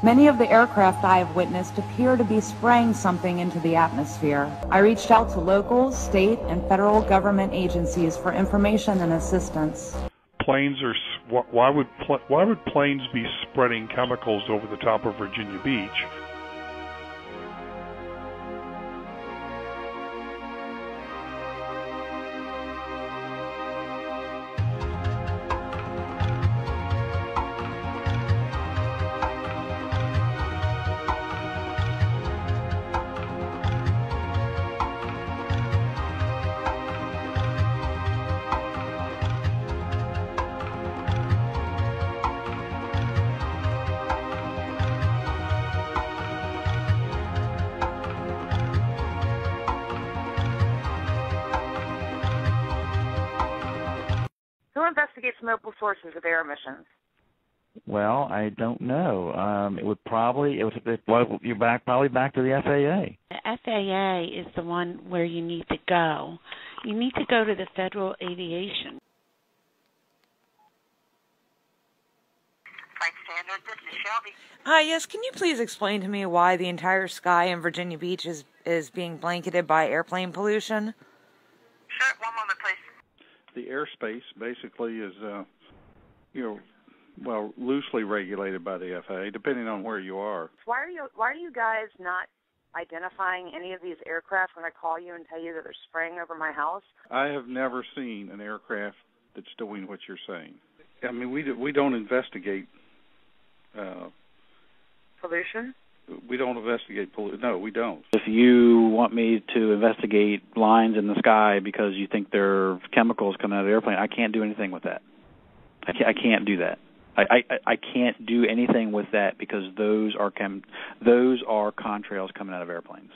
Many of the aircraft I have witnessed appear to be spraying something into the atmosphere. I reached out to local, state, and federal government agencies for information and assistance. Planes are. Why would planes be spreading chemicals over the top of Virginia Beach? Who investigates multiple sources of air emissions? Well, I don't know. You're probably back to the FAA. The FAA is the one where you need to go. You need to go to the Federal Aviation. Flight Standard, this is Shelby. Hi, yes, can you please explain to me why the entire sky in Virginia Beach is being blanketed by airplane pollution? Sure, one moment, please. The airspace basically is, loosely regulated by the FAA, depending on where you are. Why are you guys not identifying any of these aircraft when I call you and tell you that they're spraying over my house? I have never seen an aircraft that's doing what you're saying. I mean, we don't investigate Pollution? We don't investigate pollution. No, we don't. If you want me to investigate lines in the sky because you think there are chemicals coming out of the airplane, I can't do anything with that. I can't do that. I can't do anything with that because those are contrails coming out of airplanes.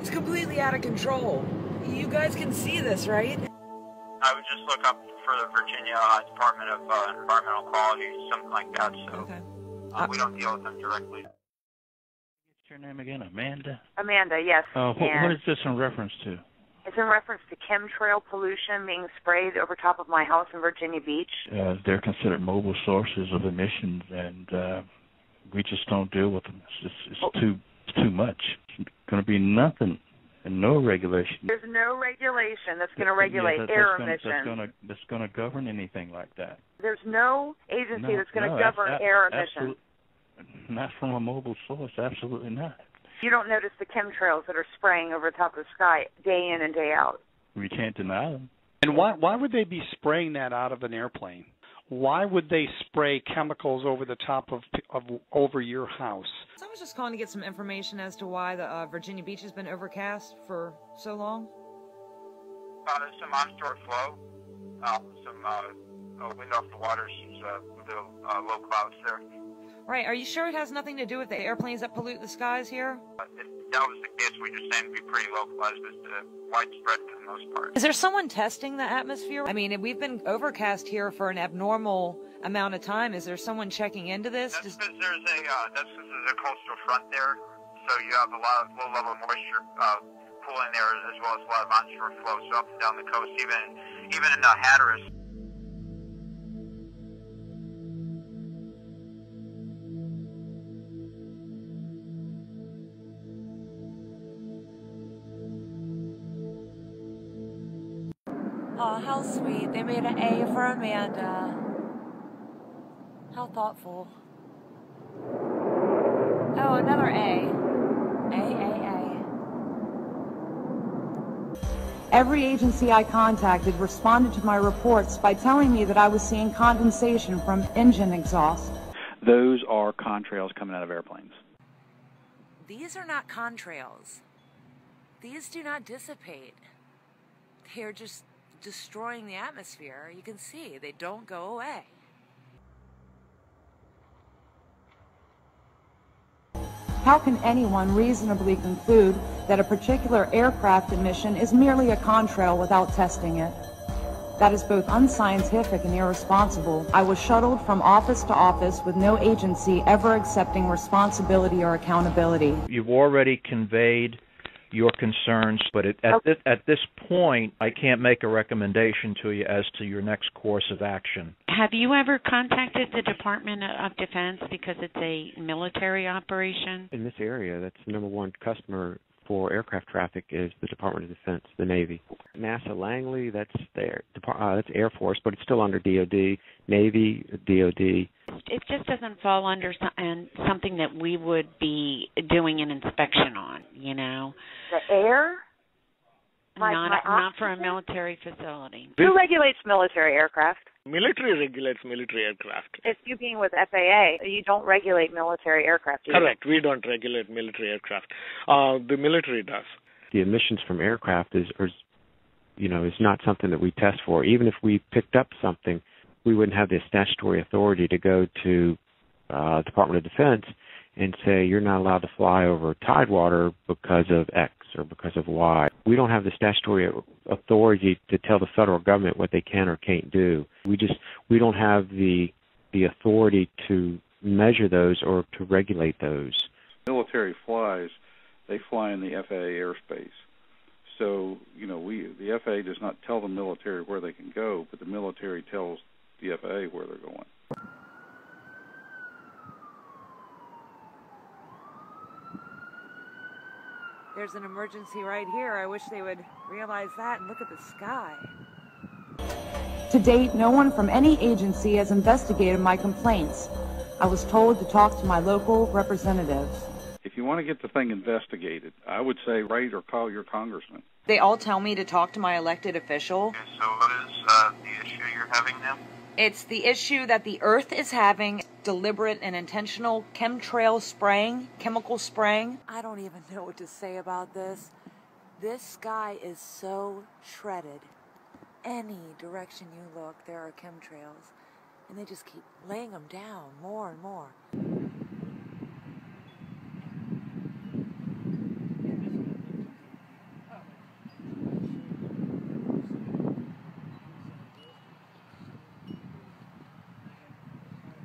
It's completely out of control. You guys can see this, right? I would just look up for the Virginia Department of Environmental Quality, something like that. So okay. We don't deal with them directly. What's your name again? Amanda? Amanda, yes. What is this in reference to? It's in reference to chemtrail pollution being sprayed over top of my house in Virginia Beach. They're considered mobile sources of emissions, and we just don't deal with them. It's too much. It's going to be nothing. And no regulation. There's no regulation that's going to regulate air emissions. That's going to govern anything like that. There's no agency that's going to govern air emissions. Not from a mobile source, absolutely not. You don't notice the chemtrails that are spraying over the top of the sky day in and day out. We can't deny them. And why would they be spraying that out of an airplane? Why would they spray chemicals over the top of over your house? So I was just calling to get some information as to why the Virginia Beach has been overcast for so long. There's some onshore flow, some wind off the water, some little low clouds there. Right. Are you sure it has nothing to do with the airplanes that pollute the skies here? If that was the case, we're just saying it'd be pretty localized, but widespread for the most part. Is there someone testing the atmosphere? I mean, we've been overcast here for an abnormal amount of time. Is there someone checking into this? That's because there's a coastal front there, so you have a lot of low-level moisture pooling there, as well as a lot of onshore flow, so up and down the coast, even in Hatteras. Oh, how sweet. They made an A for Amanda. How thoughtful. Oh, another A. A. Every agency I contacted responded to my reports by telling me that I was seeing condensation from engine exhaust. Those are contrails coming out of airplanes. These are not contrails. These do not dissipate. They're just destroying the atmosphere. You can see they don't go away. How can anyone reasonably conclude that a particular aircraft emission is merely a contrail without testing it? That is both unscientific and irresponsible. I was shuttled from office to office with no agency ever accepting responsibility or accountability. You've already conveyed your concerns, but at this point, I can't make a recommendation to you as to your next course of action. Have you ever contacted the Department of Defense because it's a military operation? In this area, that's the number one customer for aircraft traffic is the Department of Defense, the Navy. NASA Langley, that's that's Air Force, but it's still under DOD, Navy, DOD. It just doesn't fall under something that we would be doing an inspection on, you know. The air? Not for a military facility. Who regulates military aircraft? Military regulates military aircraft. If you being with FAA, you don't regulate military aircraft, do you? Correct. We don't regulate military aircraft. The military does. The emissions from aircraft is not something that we test for. Even if we picked up something, we wouldn't have the statutory authority to go to Department of Defense and say you're not allowed to fly over Tidewater because of X or because of Y. We don't have the statutory authority to tell the federal government what they can or can't do. We don't have the authority to measure those or to regulate those. Military they fly in the FAA airspace. So, the FAA does not tell the military where they can go, but the military tells the FAA where they're going. There's an emergency right here. I wish they would realize that and look at the sky. To date, no one from any agency has investigated my complaints. I was told to talk to my local representatives. If you want to get the thing investigated, I would say write or call your congressman. They all tell me to talk to my elected official. Okay, so what is the issue you're having now? It's the issue that the Earth is having deliberate and intentional chemtrail spraying, chemical spraying. I don't even know what to say about this. This sky is so shredded. Any direction you look, there are chemtrails. And they just keep laying them down more and more.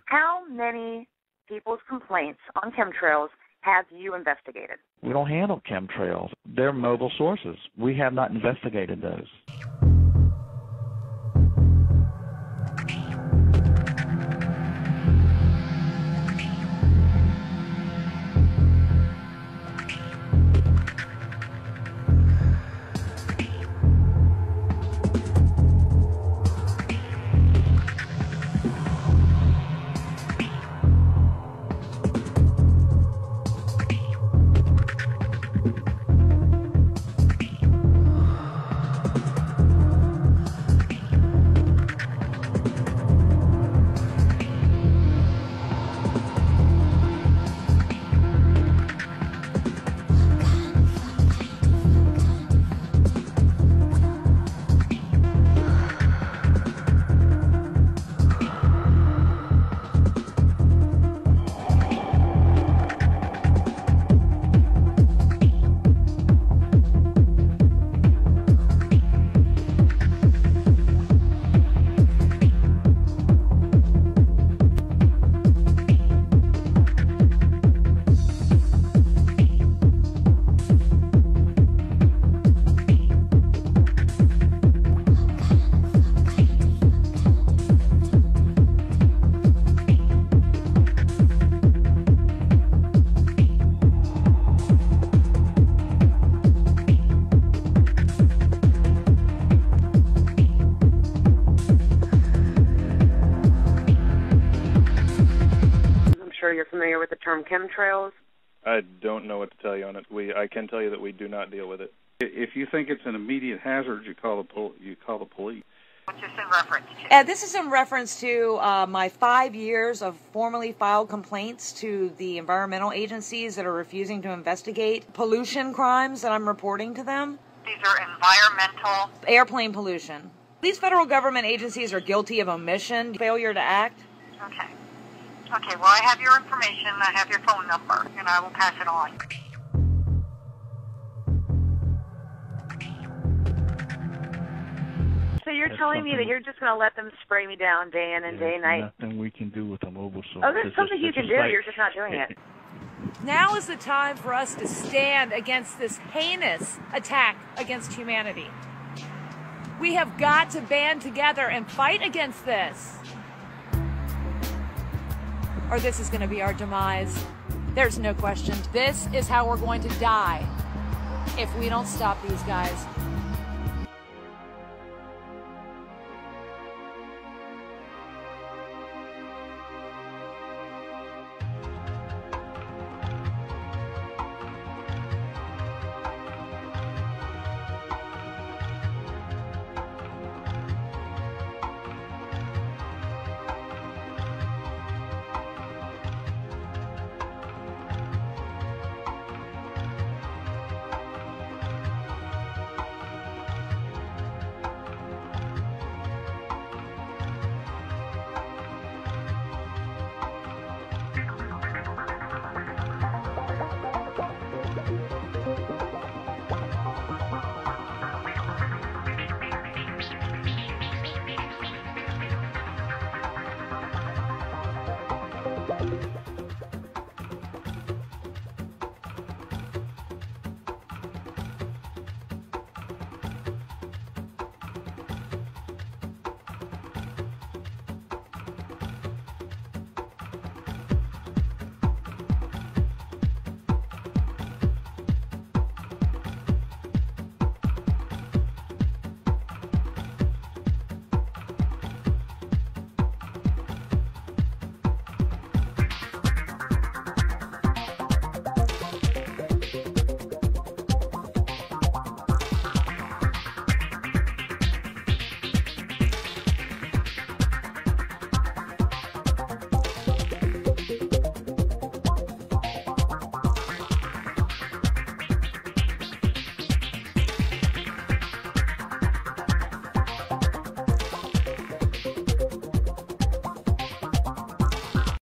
How many people's complaints on chemtrails have you investigated? We don't handle chemtrails. They're mobile sources. We have not investigated those. You're familiar with the term chemtrails? I don't know what to tell you on it. I can tell you that we do not deal with it. If you think it's an immediate hazard, you call the police. What's this in reference to? This is in reference to my 5 years of formally filed complaints to the environmental agencies that are refusing to investigate pollution crimes that I'm reporting to them. These are environmental... Airplane pollution. These federal government agencies are guilty of omission, failure to act. Okay. Okay, well, I have your information, I have your phone number, and I will pass it on. So you're telling me that you're just going to let them spray me down day in and day night? Nothing we can do with a mobile source. Oh, there's something you can do, you're just not doing it. Now is the time for us to stand against this heinous attack against humanity. We have got to band together and fight against this, or this is going to be our demise. There's no question. This is how we're going to die if we don't stop these guys.